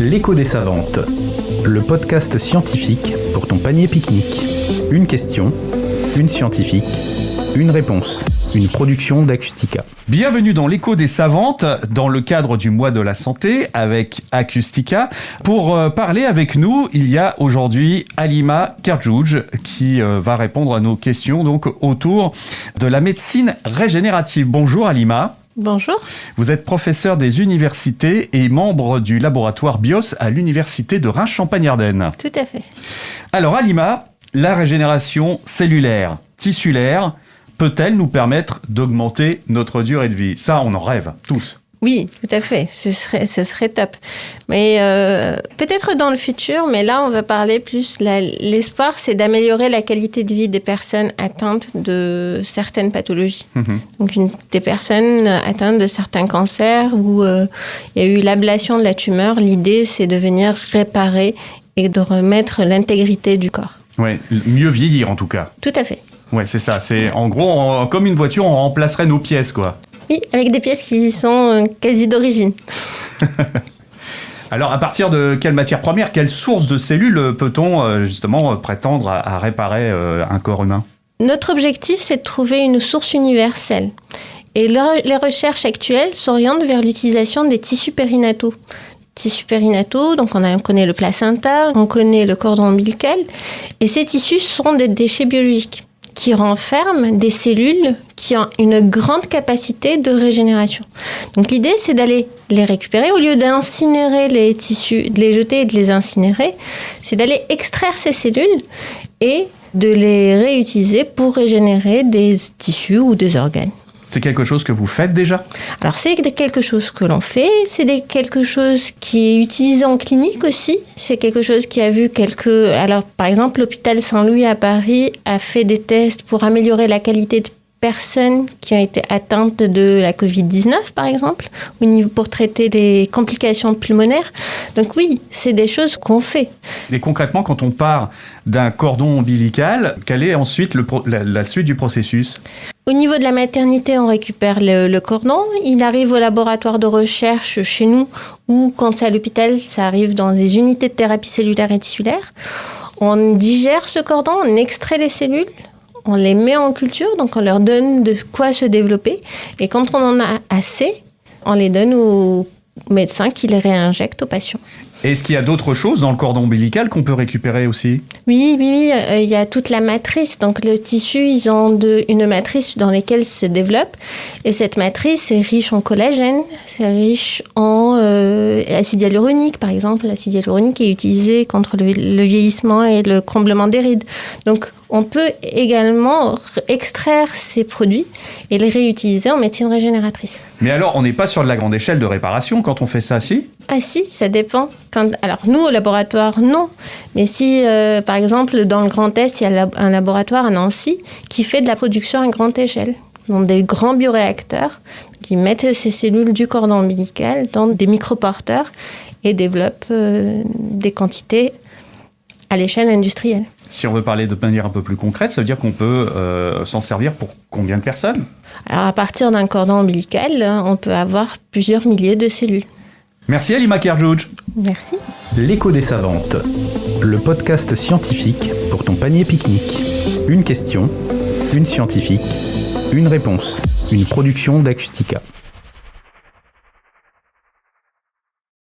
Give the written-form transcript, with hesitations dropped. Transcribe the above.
L'écho des savantes, le podcast scientifique pour ton panier pique-nique. Une question, une scientifique, une réponse. Une production d'Acustica. Bienvenue dans l'écho des savantes, dans le cadre du mois de la santé avec Acustica. Pour parler avec nous, il y a aujourd'hui Halima Kerdjouj qui va répondre à nos questions donc autour de la médecine régénérative. Bonjour Halima. Bonjour. Vous êtes professeur des universités et membre du laboratoire BIOS à l'université de Reims-Champagne-Ardenne. Tout à fait. Alors Halima, la régénération cellulaire, tissulaire, peut-elle nous permettre d'augmenter notre durée de vie ? Ça, on en rêve, tous. Oui, tout à fait. Ce serait top. Mais peut-être dans le futur, mais là, on va parler plus... L'espoir, c'est d'améliorer la qualité de vie des personnes atteintes de certaines pathologies. Donc, des personnes atteintes de certains cancers où il y a eu l'ablation de la tumeur. L'idée, c'est de venir réparer et de remettre l'intégrité du corps. Oui, mieux vieillir en tout cas. Tout à fait. Ouais, c'est ça. C'est en gros, comme une voiture, on remplacerait nos pièces, quoi. Oui, avec des pièces qui sont quasi d'origine. Alors, à partir de quelle matière première, quelle source de cellules peut-on justement prétendre à réparer un corps humain ? Notre objectif, c'est de trouver une source universelle. Et les recherches actuelles s'orientent vers l'utilisation des tissus périnataux. Tissus périnataux, donc on connaît le placenta, on connaît le cordon ombilical. Et ces tissus sont des déchets biologiques qui renferment des cellules qui ont une grande capacité de régénération. Donc l'idée, c'est d'aller les récupérer. Au lieu d'incinérer les tissus, de les jeter et de les incinérer, c'est d'aller extraire ces cellules et de les réutiliser pour régénérer des tissus ou des organes. C'est quelque chose que vous faites déjà ? Alors, c'est quelque chose que l'on fait. C'est quelque chose qui est utilisé en clinique aussi. C'est quelque chose qui a vu Alors, par exemple, l'hôpital Saint-Louis à Paris a fait des tests pour améliorer la qualité de personnes qui ont été atteintes de la Covid-19, par exemple, pour traiter les complications pulmonaires. Donc oui, c'est des choses qu'on fait. Et concrètement, quand on part d'un cordon ombilical, quelle est ensuite la suite du processus ? Au niveau de la maternité, on récupère le cordon. Il arrive au laboratoire de recherche chez nous ou quand c'est à l'hôpital, ça arrive dans des unités de thérapie cellulaire et tissulaire. On digère ce cordon, on extrait les cellules. On les met en culture, donc on leur donne de quoi se développer. Et quand on en a assez, on les donne aux médecins qui les réinjectent aux patients. Est-ce qu'il y a d'autres choses dans le cordon ombilical qu'on peut récupérer aussi ? Oui, il y a toute la matrice. Donc le tissu, ils ont une matrice dans laquelle se développe. Et cette matrice est riche en collagène, c'est riche en acide hyaluronique, par exemple. L'acide hyaluronique est utilisé contre le vieillissement et le comblement des rides. Donc on peut également extraire ces produits et les réutiliser en médecine régénératrice. Mais alors, on n'est pas sur de la grande échelle de réparation quand on fait ça, si ? Ah si, ça dépend. Alors nous, au laboratoire, non. Mais si, par exemple, dans le Grand Est, il y a un laboratoire à Nancy qui fait de la production à grande échelle. Ils ont des grands bioréacteurs qui mettent ces cellules du cordon ombilical dans des microporteurs et développent des quantités à l'échelle industrielle. Si on veut parler de manière un peu plus concrète, ça veut dire qu'on peut s'en servir pour combien de personnes ? Alors à partir d'un cordon ombilical, on peut avoir plusieurs milliers de cellules. Merci Halima Kerdjouj. Merci. L'écho des savantes, le podcast scientifique pour ton panier pique-nique. Une question, une scientifique, une réponse. Une production d'Acustica.